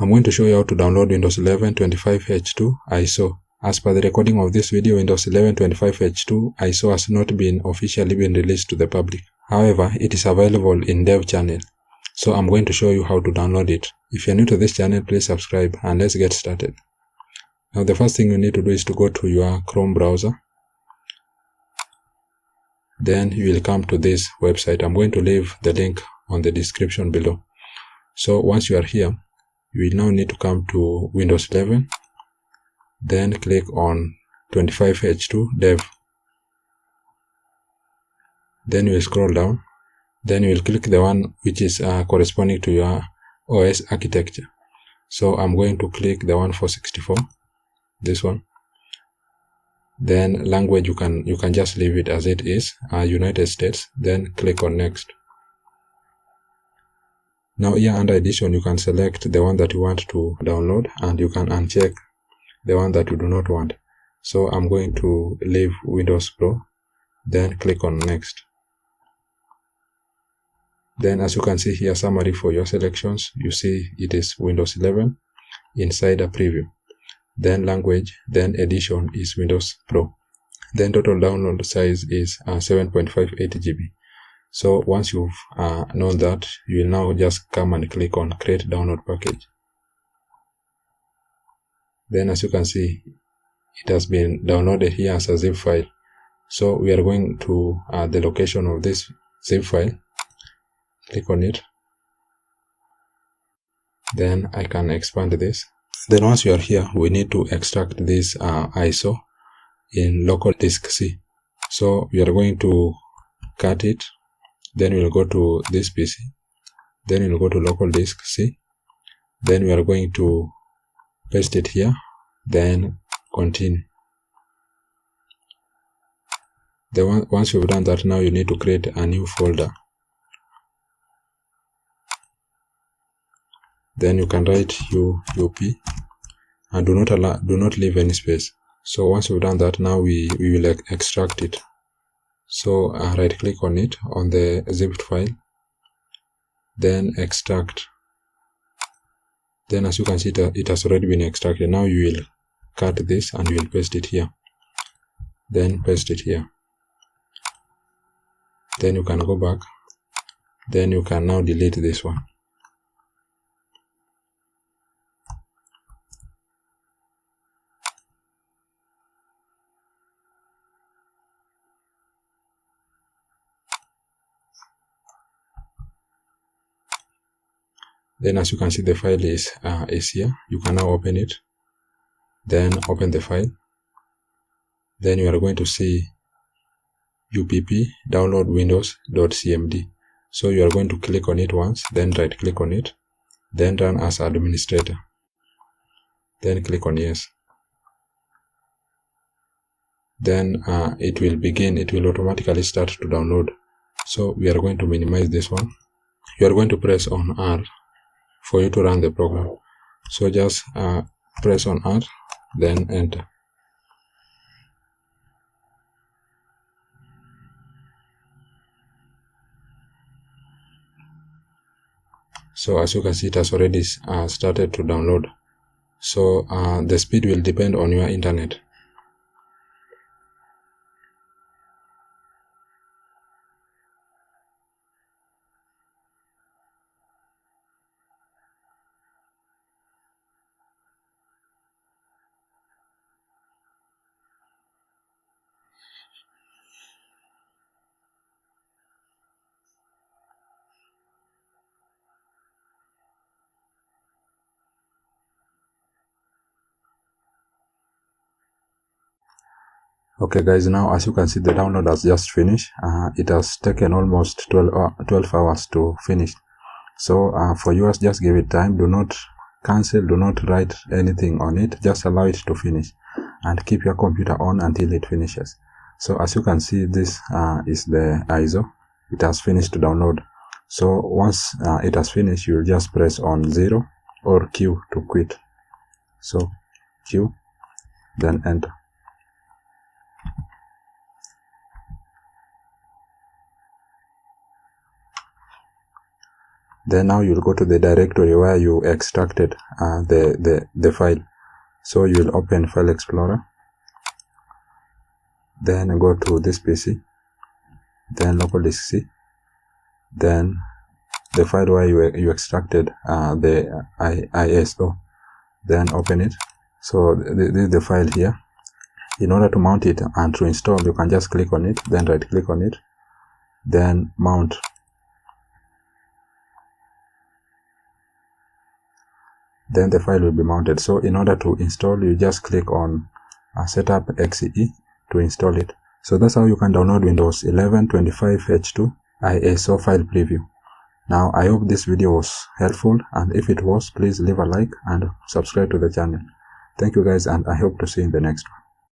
I'm going to show you how to download Windows 11 25H2 ISO. As per the recording of this video, Windows 11 25H2 ISO has not been officially released to the public. However, it is available in dev channel. So I'm going to show you how to download it. If you're new to this channel, please subscribe and let's get started. Now the first thing you need to do is to go to your Chrome browser. Then you will come to this website. I'm going to leave the link on the description below. So once you are here, you will now need to come to Windows 11, then click on 25H2 Dev. Then you will scroll down, then you will click the one which is corresponding to your OS architecture. So I'm going to click the one for 64, this one. Then language, you can just leave it as it is, United States, then click on next. Now here under edition, you can select the one that you want to download and you can uncheck the one that you do not want. So I'm going to leave Windows Pro, then click on next. Then as you can see here, summary for your selections, you see it is Windows 11 inside a preview. Then language, then edition is Windows Pro. Then total download size is 7.58 GB. So once you've known that, you will now just come and click on create download package. Then as you can see, it has been downloaded here as a zip file. So we are going to the location of this zip file. Click on it. Then I can expand this. Then once you are here, we need to extract this ISO in local disk C. So we are going to cut it. Then we'll go to this PC. Then we'll go to local disk C. Then we are going to paste it here. Then continue. Then once you've done that, now you need to create a new folder. Then you can write UP and do not leave any space. So once you've done that, now we will extract it. So right click on it on the zipped file, then extract. Then as you can see, it has already been extracted. Now you will cut this and you will paste it here. Then paste it here. Then you can go back. Then you can now delete this one. Then as you can see, the file is here. You can now open it. Then open the file. Then you are going to see UPP download windows.cmd. So you are going to click on it once, then right click on it, then run as administrator. Then click on yes. Then it will automatically start to download. So we are going to minimize this one. You are going to press on R for you to run the program. So just press on R, then enter. So as you can see, it has already started to download. So the speed will depend on your internet. Okay guys, now as you can see, the download has just finished. It has taken almost 12 hours to finish. So for yours, just give it time. Do not cancel, do not write anything on it. Just allow it to finish and keep your computer on until it finishes. So as you can see, this is the ISO. It has finished to download. So once it has finished, you will just press on 0 or Q to quit. So Q, then enter. Then now you'll go to the directory where you extracted the file. So you'll open File Explorer, then go to this PC, then local disk C, then the file where you extracted the ISO, then open it. So this is the file here. In order to mount it and to install, you can just click on it, then right click on it, then mount. Then the file will be mounted. So in order to install, you just click on Setup XE to install it. So that's how you can download Windows 11 25H2 ISO file preview. Now I hope this video was helpful, and if it was, please leave a like and subscribe to the channel. Thank you guys, and I hope to see you in the next one.